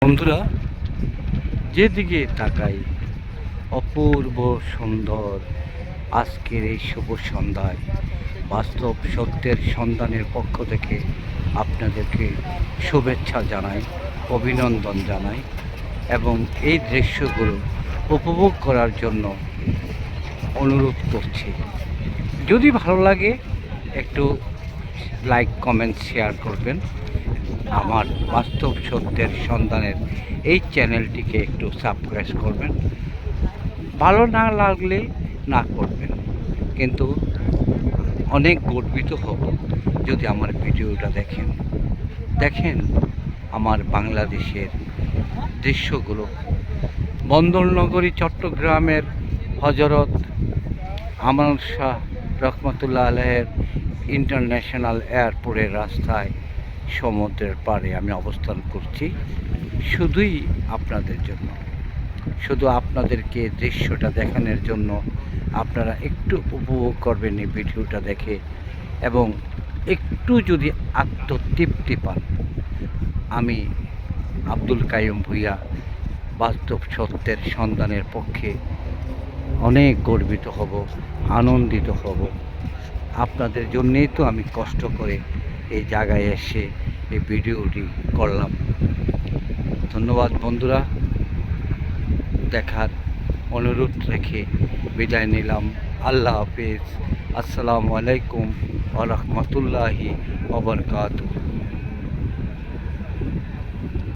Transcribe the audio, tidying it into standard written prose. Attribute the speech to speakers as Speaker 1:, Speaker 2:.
Speaker 1: বন্ধুরা, যেদিকে তাকাই অপূর্ব সুন্দর। আজকের এই শুভ সন্ধ্যায় বাস্তব সত্যের সন্ধানের পক্ষ থেকে আপনাদেরকে শুভেচ্ছা জানাই, অভিনন্দন জানাই এবং এই দৃশ্যগুলো উপভোগ করার জন্য অনুরোধ করছি। যদি ভালো লাগে একটু লাইক, কমেন্ট, শেয়ার করবেন। আমার বাস্তব সত্যের সন্ধানের এই চ্যানেলটিকে একটু সাবস্ক্রাইব করবেন। ভালো না লাগলে না করবেন, কিন্তু অনেক গর্বিত হব যদি আমার ভিডিওটা দেখেন আমার বাংলাদেশের দৃশ্যগুলো। বন্দরনগরী চট্টগ্রামের হজরত আমানত শাহ রহমতুল্লাহ আলাইহির ইন্টারন্যাশনাল এয়ারপোর্টের রাস্তায় সমুদ্রের পাড়ে আমি অবস্থান করছি, শুধুই আপনাদের জন্য, শুধু আপনাদেরকে দৃশ্যটা দেখানোর জন্য। আপনারা একটু উপভোগ করবেন এই ভিডিওটা দেখে এবং একটু যদি আত্মতৃপ্তি পান। আমি আব্দুল কাইয়ুম ভূঁইয়া বাস্তব সত্যের সন্ধানের পক্ষে অনেক গর্বিত হব, আনন্দিত হব। আপনাদের জন্যেই তো আমি কষ্ট করে এই জায়গায় এসে এই ভিডিওটি করলাম। ধন্যবাদ বন্ধুরা, দেখার অনুরোধ রেখে বিদায় নিলাম। আল্লাহ হাফিজ। আসসালামু আলাইকুম ওয়া রাহমাতুল্লাহি ওয়া বারাকাতুহু।